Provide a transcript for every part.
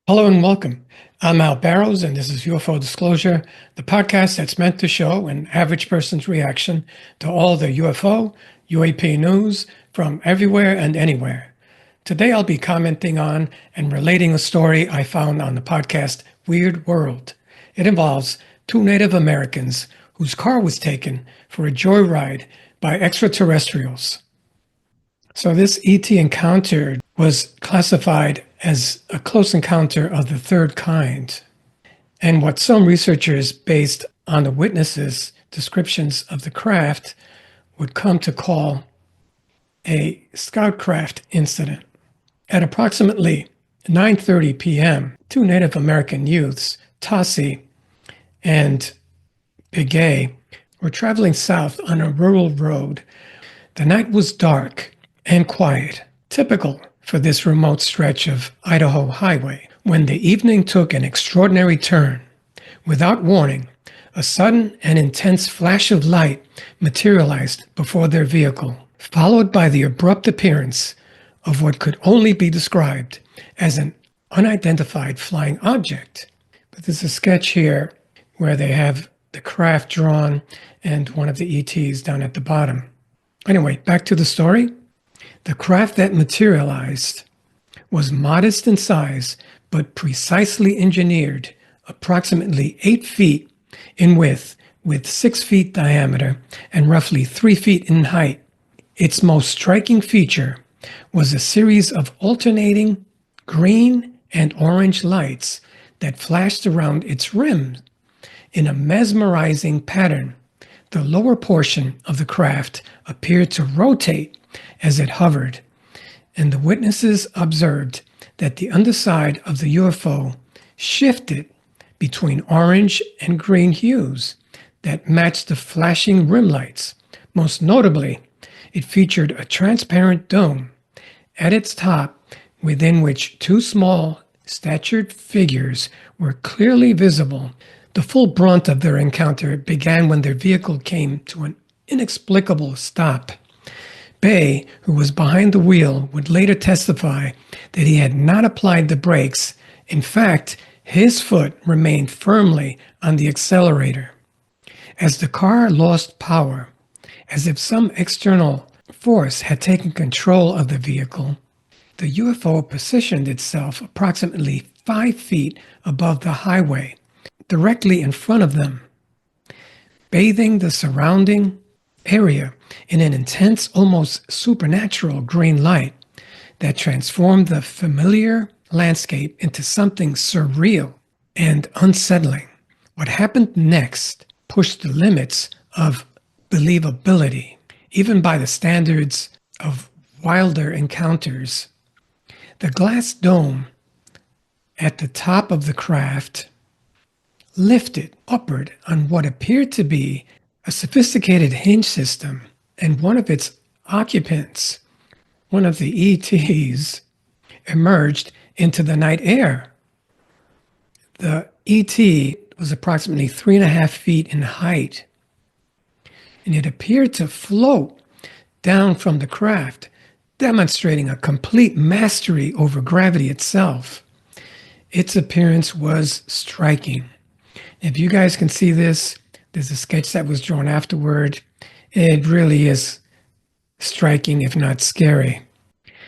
Hello and welcome. I'm Al Barrows, and this is UFO Disclosure, the podcast that's meant to show an average person's reaction to all the UFO, UAP news from everywhere and anywhere. Today, I'll be commenting on and relating a story I found on the podcast Weird World. It involves two Native Americans whose car was taken for a joyride by extraterrestrials. So this ET encounter was classified as a close encounter of the third kind, and what some researchers, based on the witnesses' descriptions of the craft, would come to call a scoutcraft incident. At approximately 9:30 p.m., two Native American youths, Tassi and Bigay, were traveling south on a rural road. The night was dark and quiet, typical for this remote stretch of Idaho highway, when the evening took an extraordinary turn. Without warning, a sudden and intense flash of light materialized before their vehicle, followed by the abrupt appearance of what could only be described as an unidentified flying object. But there's a sketch here where they have the craft drawn and one of the ETs down at the bottom. Anyway, back to the story. The craft that materialized was modest in size, but precisely engineered, approximately 8 feet in width, with 6 feet diameter and roughly 3 feet in height. Its most striking feature was a series of alternating green and orange lights that flashed around its rim in a mesmerizing pattern. The lower portion of the craft appeared to rotate as it hovered, and the witnesses observed that the underside of the UFO shifted between orange and green hues that matched the flashing rim lights. Most notably, it featured a transparent dome at its top, within which two small, statured figures were clearly visible. The full brunt of their encounter began when their vehicle came to an inexplicable stop. Bay, who was behind the wheel, would later testify that he had not applied the brakes. In fact, his foot remained firmly on the accelerator. As the car lost power, as if some external force had taken control of the vehicle, the UFO positioned itself approximately 5 feet above the highway, directly in front of them, bathing the surrounding area in an intense, almost supernatural green light that transformed the familiar landscape into something surreal and unsettling. What happened next pushed the limits of believability, even by the standards of wilder encounters. The glass dome at the top of the craft lifted upward on what appeared to be a sophisticated hinge system, and one of its occupants, one of the ETs, emerged into the night air. The ET was approximately 3.5 feet in height, and it appeared to float down from the craft, demonstrating a complete mastery over gravity itself. Its appearance was striking. If you guys can see this, there's a sketch that was drawn afterward. It really is striking, if not scary,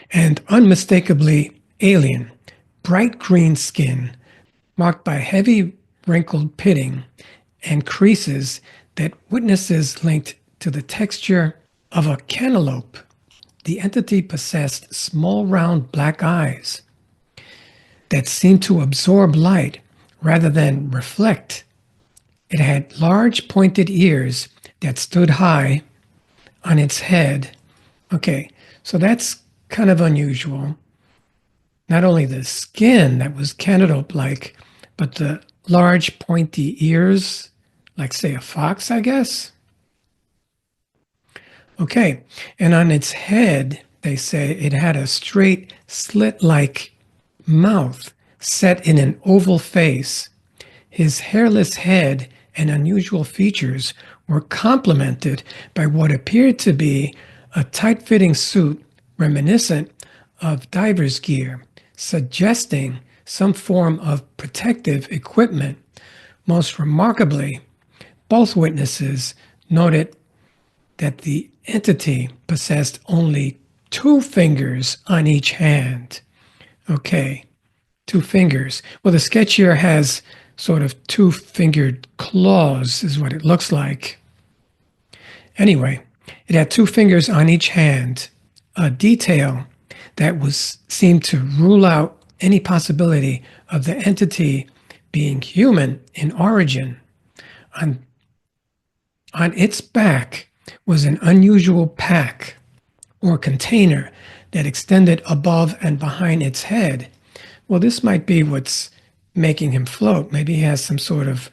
and unmistakably alien. Bright green skin, marked by heavy wrinkled pitting and creases that witnesses linked to the texture of a cantaloupe. The entity possessed small round black eyes that seemed to absorb light rather than reflect. It had large pointed ears that stood high on its head. Okay, so that's kind of unusual. Not only the skin that was cantaloupe-like, but the large pointy ears, like, say, a fox, I guess. Okay, and on its head, they say it had a straight slit-like mouth set in an oval face. His hairless head and unusual features were complemented by what appeared to be a tight-fitting suit reminiscent of diver's gear, suggesting some form of protective equipment. Most remarkably, both witnesses noted that the entity possessed only 2 fingers on each hand. Okay, 2 fingers. Well, the sketch here has sort of 2-fingered claws, is what it looks like. Anyway, it had 2 fingers on each hand, a detail that seemed to rule out any possibility of the entity being human in origin. On its back was an unusual pack or container that extended above and behind its head. Well, this might be what's making him float. Maybe he has some sort of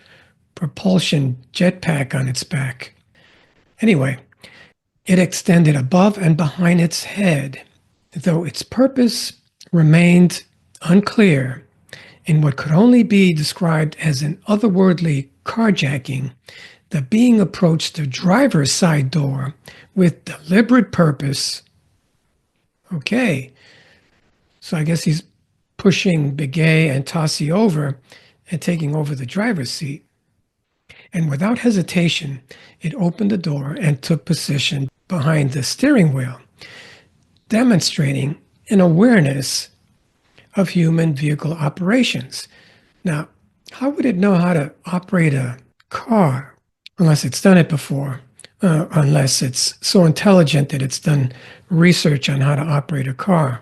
propulsion jetpack on its back. Anyway, it extended above and behind its head, though its purpose remained unclear. In what could only be described as an otherworldly carjacking, the being approached the driver's side door with deliberate purpose. Okay, so I guess he's pushing Begay and Tossie over and taking over the driver's seat. And without hesitation, it opened the door and took position behind the steering wheel, demonstrating an awareness of human vehicle operations. Now, how would it know how to operate a car unless it's done it before? Unless it's so intelligent that it's done research on how to operate a car.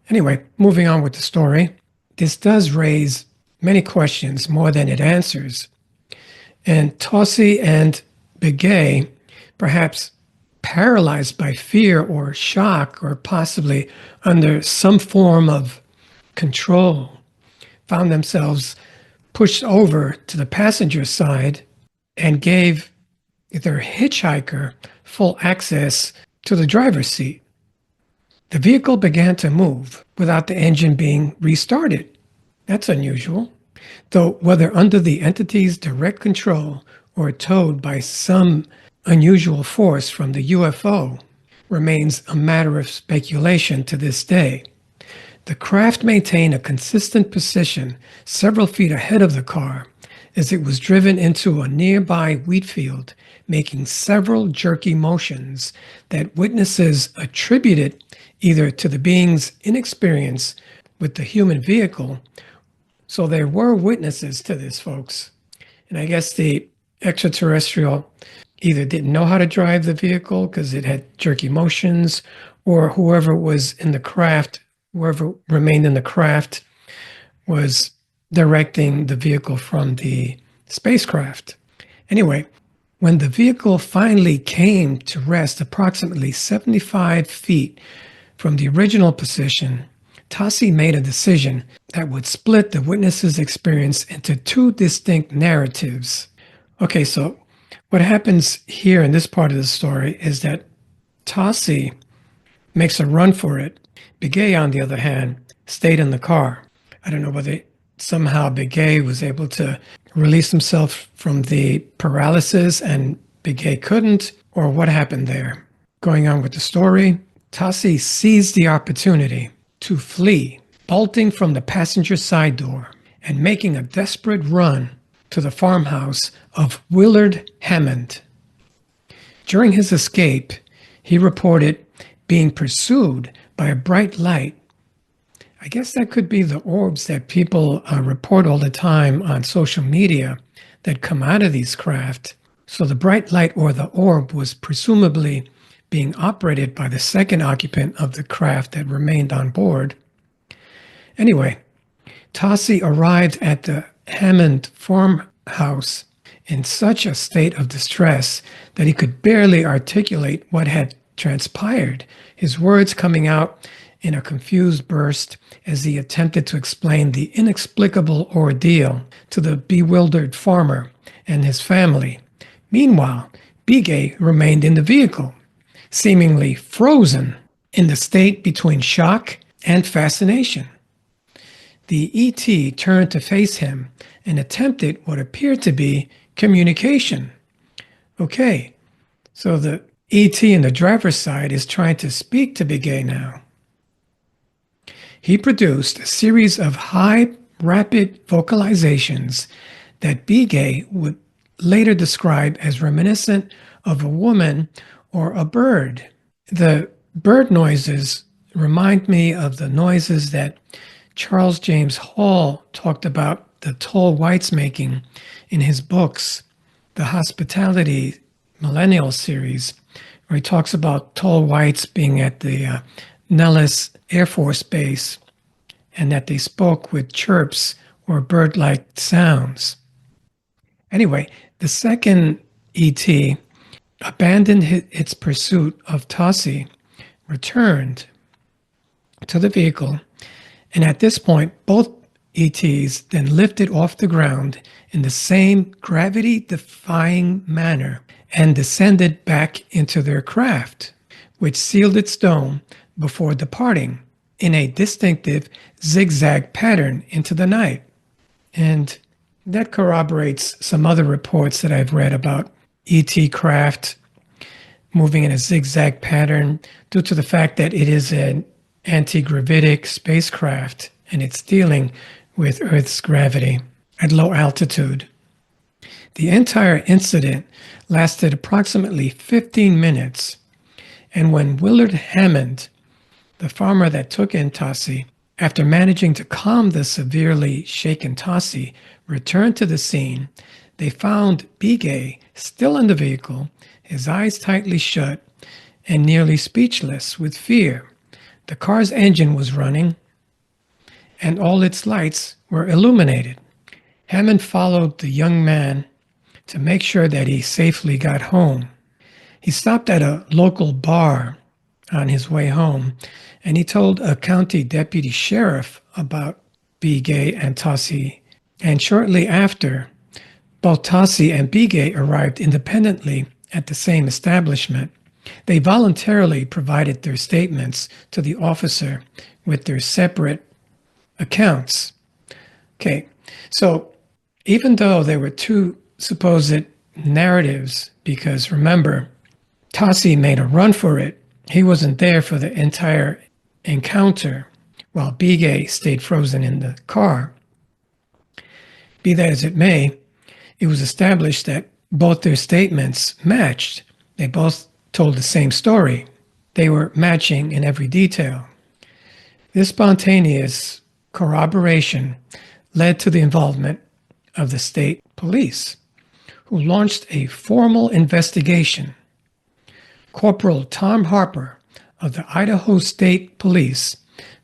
Anyway, moving on with the story. This does raise many questions more than it answers. And Tossie and Begay, perhaps paralyzed by fear or shock or possibly under some form of control, found themselves pushed over to the passenger side and gave their hitchhiker full access to the driver's seat. The vehicle began to move without the engine being restarted. That's unusual, though whether under the entity's direct control or towed by some unusual force from the UFO remains a matter of speculation to this day. The craft maintained a consistent position several feet ahead of the car as it was driven into a nearby wheat field, making several jerky motions that witnesses attributed either to the being's inexperience with the human vehicle. So there were witnesses to this, folks. And I guess the extraterrestrial either didn't know how to drive the vehicle because it had jerky motions, or whoever was in the craft, whoever remained in the craft, was directing the vehicle from the spacecraft. Anyway, when the vehicle finally came to rest approximately 75 feet from the original position, Tossie made a decision that would split the witness's experience into 2 distinct narratives. Okay, so what happens here in this part of the story is that Tossie makes a run for it. Begay, on the other hand, stayed in the car. I don't know whether somehow Begay was able to release himself from the paralysis and Begay couldn't, or what happened there. Going on with the story, Tossie seized the opportunity to flee, bolting from the passenger side door and making a desperate run to the farmhouse of Willard Hammond. During his escape, he reported being pursued by a bright light. I guess that could be the orbs that people report all the time on social media that come out of these craft. So the bright light or the orb was presumably being operated by the second occupant of the craft that remained on board. Anyway, Tossie arrived at the Hammond farmhouse in such a state of distress that he could barely articulate what had transpired, his words coming out in a confused burst as he attempted to explain the inexplicable ordeal to the bewildered farmer and his family. Meanwhile, Begay remained in the vehicle, seemingly frozen in the state between shock and fascination. The ET turned to face him and attempted what appeared to be communication. Okay, so the ET in the driver's side is trying to speak to Begay now. He produced a series of high, rapid vocalizations that Bigay would later describe as reminiscent of a woman or a bird. The bird noises remind me of the noises that Charles James Hall talked about the tall whites making in his books, the Hospitality Millennial series, where he talks about tall whites being at the Nellis Air Force Base and that they spoke with chirps or bird-like sounds. Anyway, the second ET abandoned its pursuit of Tossie, returned to the vehicle, and at this point, both ETs then lifted off the ground in the same gravity-defying manner and descended back into their craft, which sealed its dome before departing in a distinctive zigzag pattern into the night. And that corroborates some other reports that I've read about ET craft moving in a zigzag pattern due to the fact that it is an anti-gravitic spacecraft and it's dealing with Earth's gravity at low altitude. The entire incident lasted approximately 15 minutes, and when Willard Hammond, the farmer that took in Tossie, after managing to calm the severely shaken Tossie, returned to the scene, they found Bigay still in the vehicle, his eyes tightly shut, and nearly speechless with fear. The car's engine was running, and all its lights were illuminated. Hammond followed the young man to make sure that he safely got home. He stopped at a local bar on his way home, and he told a county deputy sheriff about Bigay and Tossie. And shortly after, both Tossie and Bigay arrived independently at the same establishment. They voluntarily provided their statements to the officer with their separate accounts. Okay, so even though there were two supposed narratives, because remember, Tossie made a run for it. He wasn't there for the entire encounter, while Bigay stayed frozen in the car. Be that as it may, it was established that both their statements matched. They both told the same story. They were matching in every detail. This spontaneous corroboration led to the involvement of the state police, who launched a formal investigation. Corporal Tom Harper of the Idaho State Police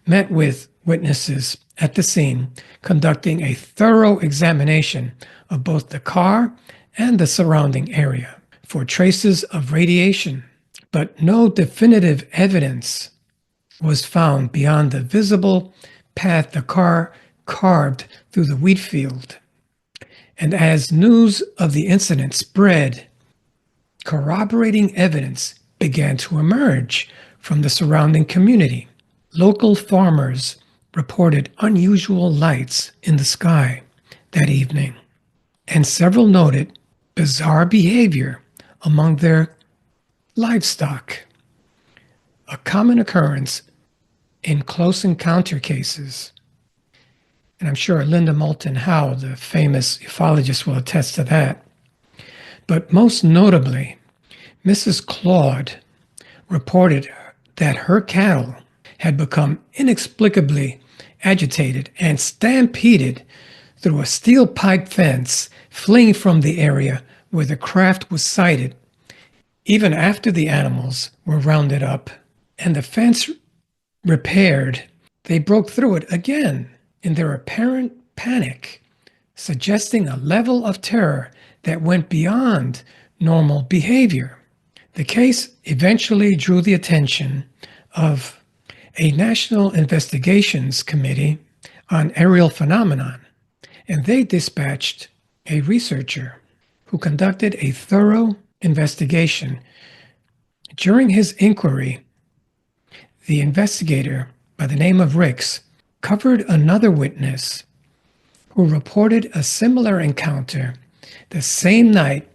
met with witnesses at the scene, conducting a thorough examination of both the car and the surrounding area for traces of radiation, but no definitive evidence was found beyond the visible path the car carved through the wheat field. And as news of the incident spread, corroborating evidence began to emerge from the surrounding community. Local farmers reported unusual lights in the sky that evening, and several noted bizarre behavior among their livestock, a common occurrence in close encounter cases. And I'm sure Linda Moulton Howe, the famous ufologist, will attest to that. But most notably, Mrs. Claude reported that her cattle had become inexplicably agitated and stampeded through a steel pipe fence, fleeing from the area where the craft was sighted. Even after the animals were rounded up and the fence repaired, they broke through it again in their apparent panic, suggesting a level of terror that went beyond normal behavior. The case eventually drew the attention of a National Investigations Committee on Aerial Phenomenon, and they dispatched a researcher who conducted a thorough investigation. During his inquiry, the investigator, by the name of Ricks, covered another witness who reported a similar encounter the same night,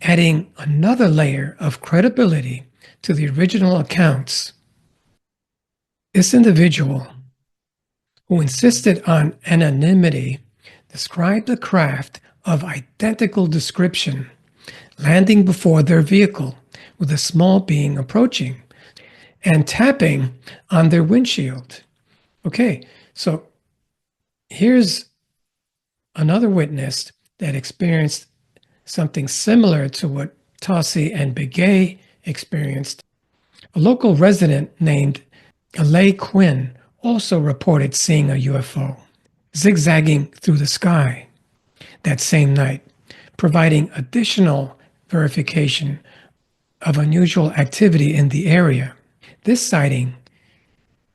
adding another layer of credibility to the original accounts. This individual who insisted on anonymity, described a craft of identical description landing before their vehicle with a small being approaching and tapping on their windshield. Okay, so here's another witness that experienced something similar to what Tossie and Begay experienced. A local resident named Alay Quinn also reported seeing a UFO zigzagging through the sky that same night, providing additional verification of unusual activity in the area. This sighting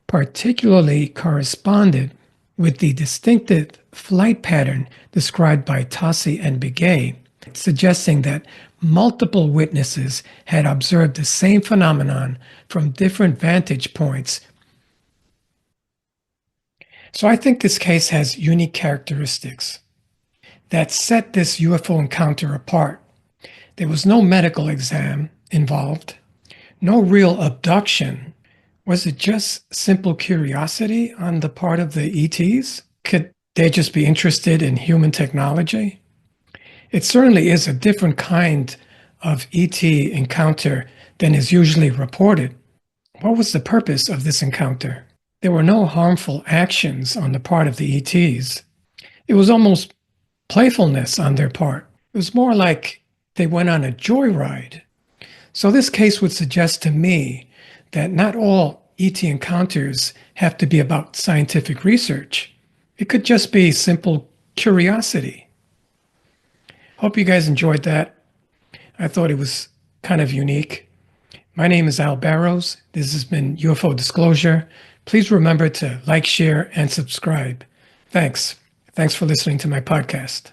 particularly corresponded with the distinctive flight pattern described by Tossie and Begay, suggesting that multiple witnesses had observed the same phenomenon from different vantage points. So I think this case has unique characteristics that set this UFO encounter apart. There was no medical exam involved, no real abduction. Was it just simple curiosity on the part of the ETs? Could they just be interested in human technology? It certainly is a different kind of ET encounter than is usually reported. What was the purpose of this encounter? There were no harmful actions on the part of the ETs. It was almost playfulness on their part. It was more like they went on a joyride. So this case would suggest to me that not all ET encounters have to be about scientific research. It could just be simple curiosity. Hope you guys enjoyed that. I thought it was kind of unique. My name is Al Barrows. This has been UFO Disclosure. Please remember to like, share, and subscribe. Thanks. Thanks for listening to my podcast.